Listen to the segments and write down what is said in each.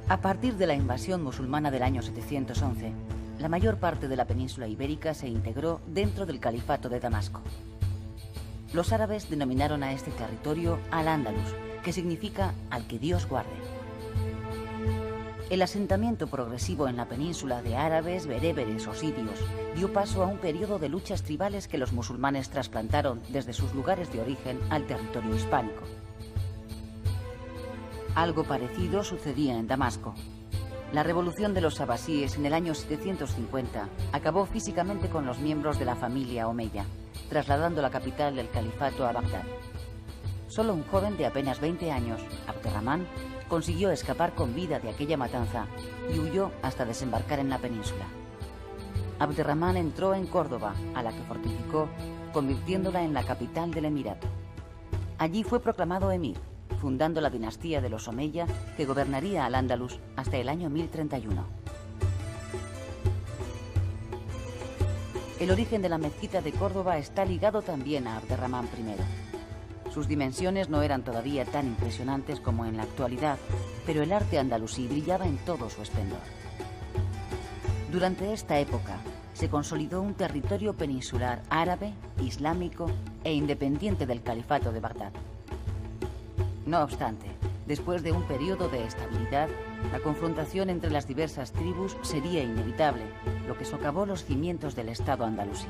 A partir de la invasión musulmana del año 711, la mayor parte de la península ibérica se integró dentro del califato de Damasco. Los árabes denominaron a este territorio Al-Ándalus, que significa al que Dios guarde. El asentamiento progresivo en la península de árabes, bereberes o sirios dio paso a un periodo de luchas tribales que los musulmanes trasplantaron desde sus lugares de origen al territorio hispánico. Algo parecido sucedía en Damasco. La revolución de los abasíes en el año 750 acabó físicamente con los miembros de la familia omeya, trasladando la capital del califato a Bagdad. Solo un joven de apenas 20 años, Abderramán, consiguió escapar con vida de aquella matanza y huyó hasta desembarcar en la península. Abderramán entró en Córdoba, a la que fortificó, convirtiéndola en la capital del emirato. Allí fue proclamado emir, fundando la dinastía de los Omeya, que gobernaría Al-Ándalus hasta el año 1031. El origen de la mezquita de Córdoba está ligado también a Abderramán I. Sus dimensiones no eran todavía tan impresionantes como en la actualidad, pero el arte andalusí brillaba en todo su esplendor. Durante esta época se consolidó un territorio peninsular árabe, islámico e independiente del califato de Bagdad. No obstante, después de un periodo de estabilidad, la confrontación entre las diversas tribus sería inevitable, lo que socavó los cimientos del Estado andalusí.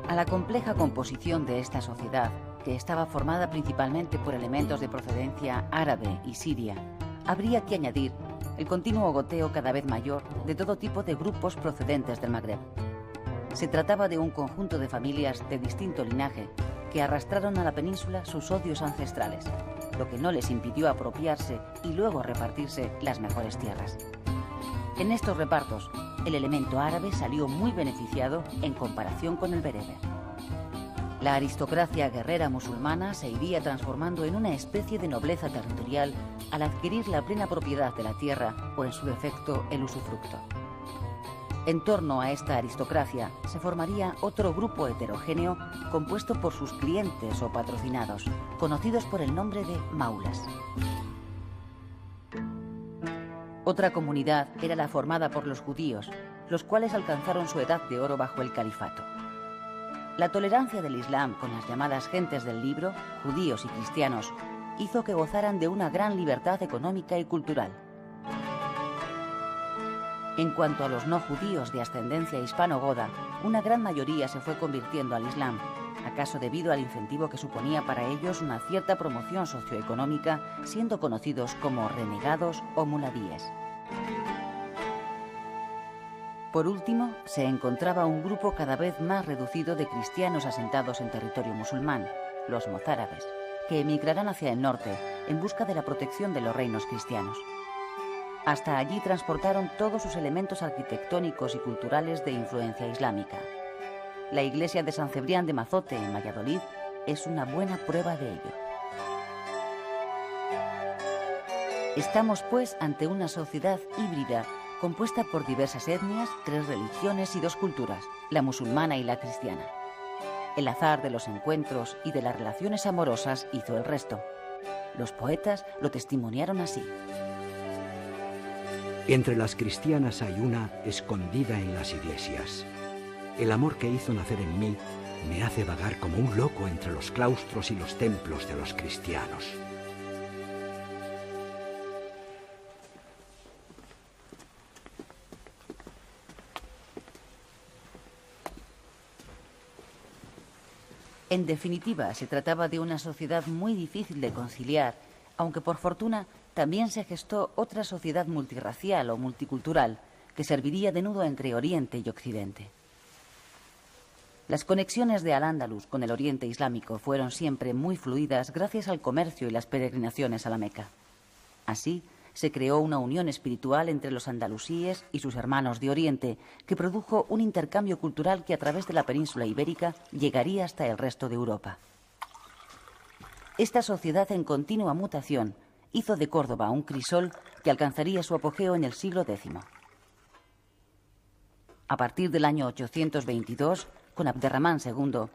A la compleja composición de esta sociedad, que estaba formada principalmente por elementos de procedencia árabe y siria, habría que añadir el continuo goteo cada vez mayor de todo tipo de grupos procedentes del Magreb. Se trataba de un conjunto de familias de distinto linaje que arrastraron a la península sus odios ancestrales, lo que no les impidió apropiarse y luego repartirse las mejores tierras. En estos repartos, el elemento árabe salió muy beneficiado en comparación con el bereber. La aristocracia guerrera musulmana se iría transformando en una especie de nobleza territorial al adquirir la plena propiedad de la tierra o, en su defecto, el usufructo. En torno a esta aristocracia se formaría otro grupo heterogéneo compuesto por sus clientes o patrocinados, conocidos por el nombre de maulas. Otra comunidad era la formada por los judíos, los cuales alcanzaron su edad de oro bajo el califato. La tolerancia del Islam con las llamadas gentes del libro, judíos y cristianos, hizo que gozaran de una gran libertad económica y cultural. En cuanto a los no judíos de ascendencia hispano-goda, una gran mayoría se fue convirtiendo al Islam, acaso debido al incentivo que suponía para ellos una cierta promoción socioeconómica, siendo conocidos como renegados o muladíes. Por último, se encontraba un grupo cada vez más reducido de cristianos asentados en territorio musulmán, los mozárabes, que emigrarán hacia el norte en busca de la protección de los reinos cristianos. Hasta allí transportaron todos sus elementos arquitectónicos y culturales de influencia islámica. La iglesia de San Cebrián de Mazote, en Valladolid, es una buena prueba de ello. Estamos, pues, ante una sociedad híbrida compuesta por diversas etnias, 3 religiones y 2 culturas, la musulmana y la cristiana. El azar de los encuentros y de las relaciones amorosas hizo el resto. Los poetas lo testimoniaron así. Entre las cristianas hay una escondida en las iglesias. El amor que hizo nacer en mí me hace vagar como un loco entre los claustros y los templos de los cristianos. En definitiva, se trataba de una sociedad muy difícil de conciliar, aunque por fortuna también se gestó otra sociedad multirracial o multicultural que serviría de nudo entre Oriente y Occidente. Las conexiones de Al-Ándalus con el Oriente Islámico fueron siempre muy fluidas gracias al comercio y las peregrinaciones a la Meca. Así, se creó una unión espiritual entre los andalusíes y sus hermanos de Oriente que produjo un intercambio cultural que a través de la península ibérica llegaría hasta el resto de Europa. Esta sociedad en continua mutación hizo de Córdoba un crisol que alcanzaría su apogeo en el siglo X. A partir del año 822, con Abderramán II,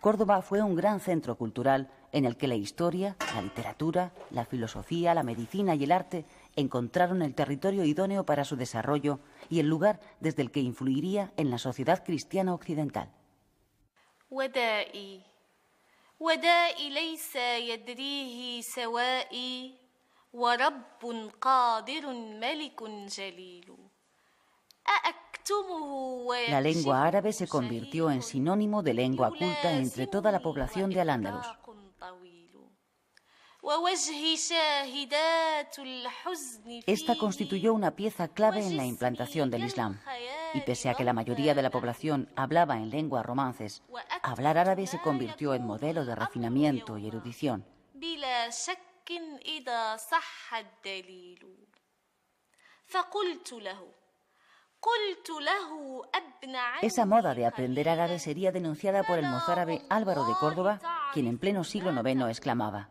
Córdoba fue un gran centro cultural en el que la historia, la literatura, la filosofía, la medicina y el arte encontraron el territorio idóneo para su desarrollo y el lugar desde el que influiría en la sociedad cristiana occidental. ودائي ودائي ليس يدريه سوائي ورب قادر ملك جليل. La lengua árabe se convirtió en sinónimo de lengua culta entre toda la población de Al-Ándalus. Esta constituyó una pieza clave en la implantación del Islam. Y pese a que la mayoría de la población hablaba en lenguas romances, hablar árabe se convirtió en modelo de refinamiento y erudición. Esa moda de aprender árabe sería denunciada por el mozárabe Álvaro de Córdoba, quien en pleno siglo IX exclamaba: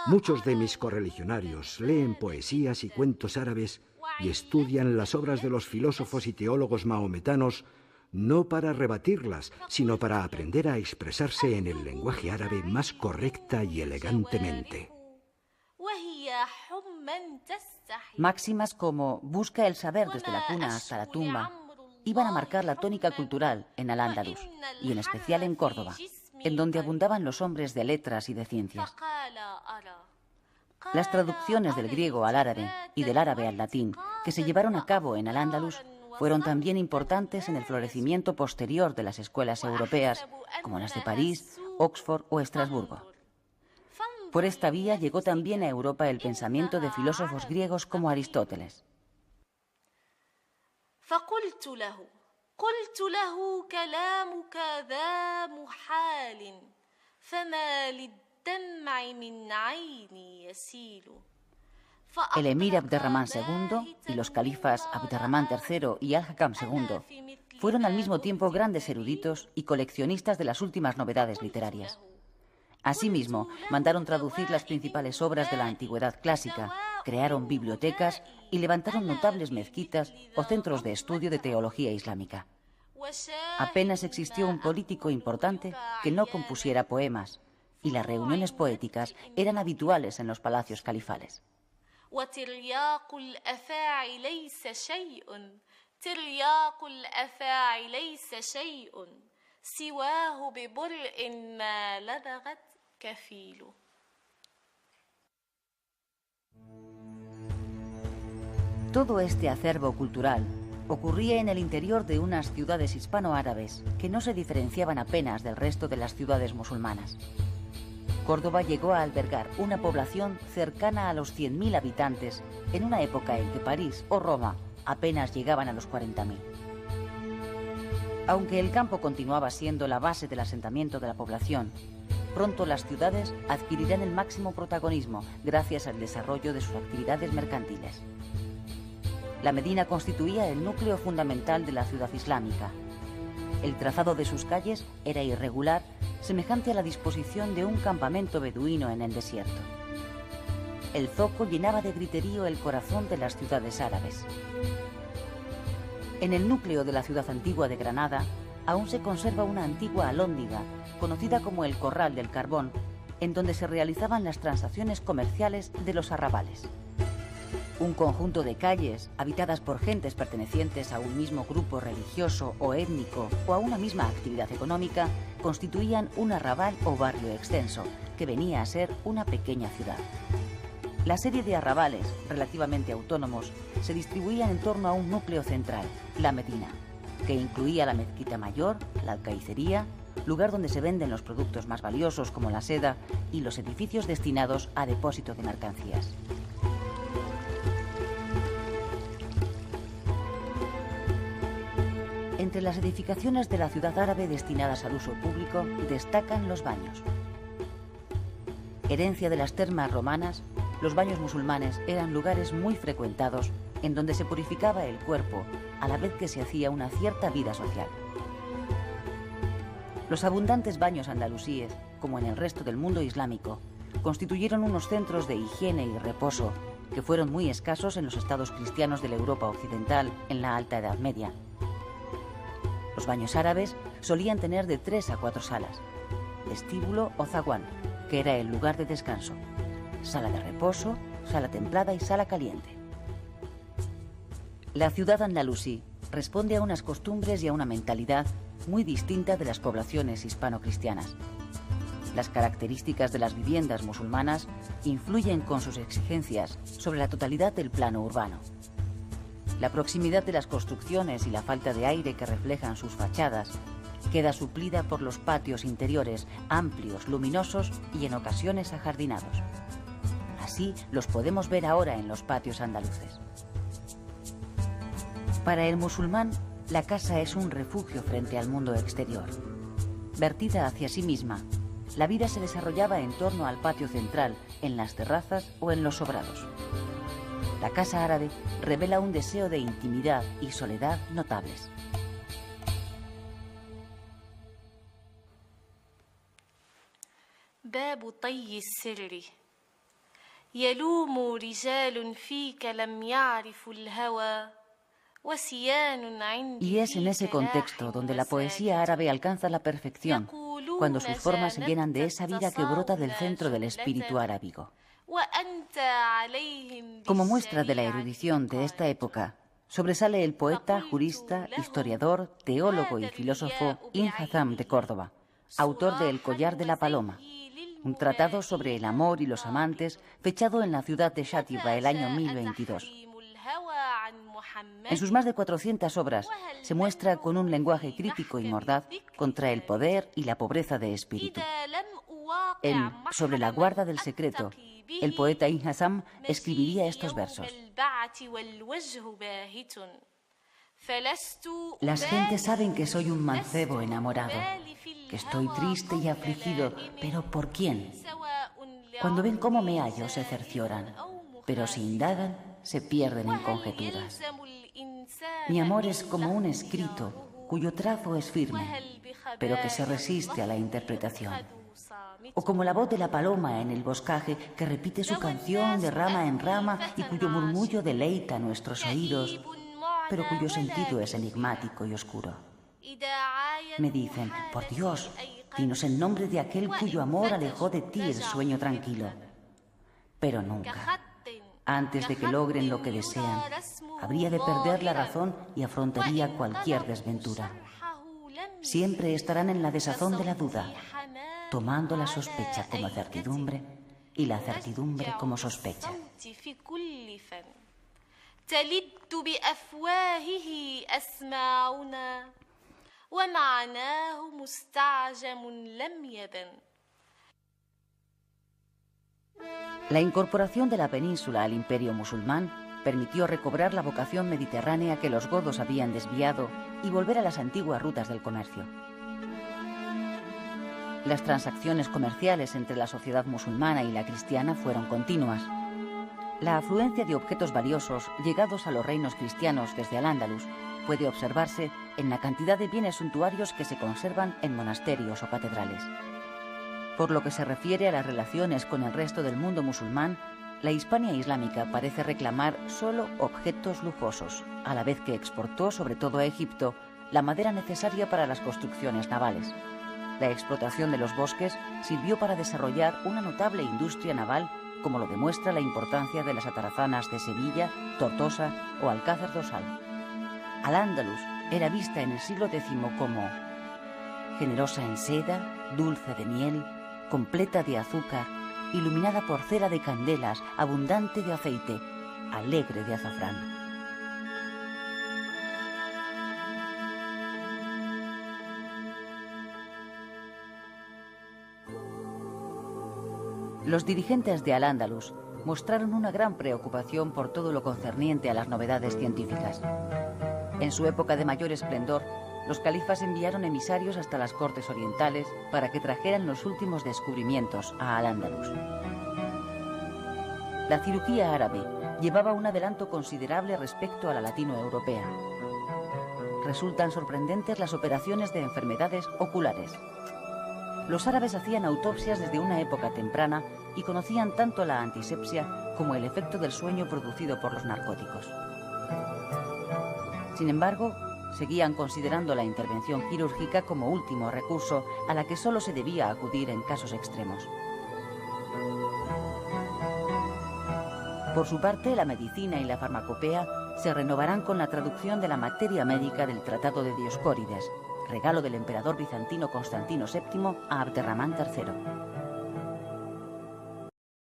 muchos de mis correligionarios leen poesías y cuentos árabes y estudian las obras de los filósofos y teólogos mahometanos no para rebatirlas, sino para aprender a expresarse en el lenguaje árabe más correcta y elegantemente. Máximas como busca el saber desde la cuna hasta la tumba iban a marcar la tónica cultural en Al-Ándalus y en especial en Córdoba, en donde abundaban los hombres de letras y de ciencias. Las traducciones del griego al árabe y del árabe al latín que se llevaron a cabo en Al-Ándalus fueron también importantes en el florecimiento posterior de las escuelas europeas, como las de París, Oxford o Estrasburgo. Por esta vía llegó también a Europa el pensamiento de filósofos griegos como Aristóteles. El emir Abderramán II y los califas Abderramán III y Al-Hakam II fueron al mismo tiempo grandes eruditos y coleccionistas de las últimas novedades literarias. Asimismo, mandaron traducir las principales obras de la antigüedad clásica, crearon bibliotecas y levantaron notables mezquitas o centros de estudio de teología islámica. Apenas existió un político importante que no compusiera poemas, y las reuniones poéticas eran habituales en los palacios califales. Todo este acervo cultural ocurría en el interior de unas ciudades hispano-árabes que no se diferenciaban apenas del resto de las ciudades musulmanas. Córdoba llegó a albergar una población cercana a los 100.000 habitantes en una época en que París o Roma apenas llegaban a los 40.000. Aunque el campo continuaba siendo la base del asentamiento de la población, pronto las ciudades adquirirán el máximo protagonismo gracias al desarrollo de sus actividades mercantiles. La Medina constituía el núcleo fundamental de la ciudad islámica. El trazado de sus calles era irregular, semejante a la disposición de un campamento beduino en el desierto. El zoco llenaba de griterío el corazón de las ciudades árabes. En el núcleo de la ciudad antigua de Granada aún se conserva una antigua alhóndiga, conocida como el Corral del Carbón, en donde se realizaban las transacciones comerciales de los arrabales. Un conjunto de calles, habitadas por gentes pertenecientes a un mismo grupo religioso o étnico o a una misma actividad económica, constituían un arrabal o barrio extenso, que venía a ser una pequeña ciudad. La serie de arrabales, relativamente autónomos, se distribuían en torno a un núcleo central, la Medina, que incluía la mezquita mayor, la alcaicería, lugar donde se venden los productos más valiosos como la seda, y los edificios destinados a depósito de mercancías. Entre las edificaciones de la ciudad árabe destinadas al uso público destacan los baños. Herencia de las termas romanas, los baños musulmanes eran lugares muy frecuentados en donde se purificaba el cuerpo a la vez que se hacía una cierta vida social. Los abundantes baños andalusíes, como en el resto del mundo islámico, constituyeron unos centros de higiene y reposo que fueron muy escasos en los estados cristianos de la Europa occidental en la Alta Edad Media. Los baños árabes solían tener de 3 a 4 salas: vestíbulo o zaguán, que era el lugar de descanso, sala de reposo, sala templada y sala caliente. La ciudad andalusí responde a unas costumbres y a una mentalidad muy distinta de las poblaciones hispano-cristianas. Las características de las viviendas musulmanas influyen con sus exigencias sobre la totalidad del plano urbano. La proximidad de las construcciones y la falta de aire que reflejan sus fachadas queda suplida por los patios interiores amplios, luminosos y en ocasiones ajardinados. Así los podemos ver ahora en los patios andaluces. Para el musulmán, la casa es un refugio frente al mundo exterior. Vertida hacia sí misma, la vida se desarrollaba en torno al patio central, en las terrazas o en los sobrados. La casa árabe revela un deseo de intimidad y soledad notables. باب طي السر يلوم رجال فيك لم يعرفوا الهوى. Y es en ese contexto donde la poesía árabe alcanza la perfección, cuando sus formas se llenan de esa vida que brota del centro del espíritu arábigo. Como muestra de la erudición de esta época, sobresale el poeta, jurista, historiador, teólogo y filósofo Ibn Hazm de Córdoba, autor de El collar de la paloma, un tratado sobre el amor y los amantes fechado en la ciudad de Shatiba el año 1022. En sus más de 400 obras se muestra con un lenguaje crítico y mordaz contra el poder y la pobreza de espíritu. En Sobre la guarda del secreto, el poeta Ibn Hazm escribiría estos versos: Las gentes saben que soy un mancebo enamorado, que estoy triste y afligido, pero ¿por quién? Cuando ven cómo me hallo se cercioran, pero si indagan se pierden en conjeturas. Mi amor es como un escrito cuyo trazo es firme, pero que se resiste a la interpretación. O como la voz de la paloma en el boscaje que repite su canción de rama en rama y cuyo murmullo deleita nuestros oídos, pero cuyo sentido es enigmático y oscuro. Me dicen, por Dios, dinos el nombre de aquel cuyo amor alejó de ti el sueño tranquilo. Pero nunca, antes de que logren lo que desean, habría de perder la razón y afrontaría cualquier desventura. Siempre estarán en la desazón de la duda, tomando la sospecha como certidumbre y la certidumbre como sospecha. تلد بأفواهه أسماعنا ومعناه مستعجم لم يبن. La incorporación de la península al imperio musulmán permitió recobrar la vocación mediterránea que los godos habían desviado y volver a las antiguas rutas del comercio. Las transacciones comerciales entre la sociedad musulmana y la cristiana fueron continuas. La afluencia de objetos valiosos llegados a los reinos cristianos desde Al-Ándalus puede observarse en la cantidad de bienes suntuarios que se conservan en monasterios o catedrales. Por lo que se refiere a las relaciones con el resto del mundo musulmán, la Hispania islámica parece reclamar solo objetos lujosos, a la vez que exportó, sobre todo a Egipto, la madera necesaria para las construcciones navales. La explotación de los bosques sirvió para desarrollar una notable industria naval, como lo demuestra la importancia de las atarazanas de Sevilla, Tortosa o Alcázar Dorsal. Al-Ándalus era vista en el siglo X como generosa en seda, dulce de miel, completa de azúcar, iluminada por cera de candelas, abundante de aceite, alegre de azafrán. Los dirigentes de Al-Ándalus mostraron una gran preocupación por todo lo concerniente a las novedades científicas. En su época de mayor esplendor, los califas enviaron emisarios hasta las cortes orientales para que trajeran los últimos descubrimientos a Al-Ándalus. La cirugía árabe llevaba un adelanto considerable respecto a la latinoeuropea. Resultan sorprendentes las operaciones de enfermedades oculares. Los árabes hacían autopsias desde una época temprana y conocían tanto la antisepsia como el efecto del sueño producido por los narcóticos. Sin embargo, seguían considerando la intervención quirúrgica como último recurso a la que solo se debía acudir en casos extremos. Por su parte, la medicina y la farmacopea se renovarán con la traducción de la materia médica del Tratado de Dioscórides, regalo del emperador bizantino Constantino VII a Abderramán III.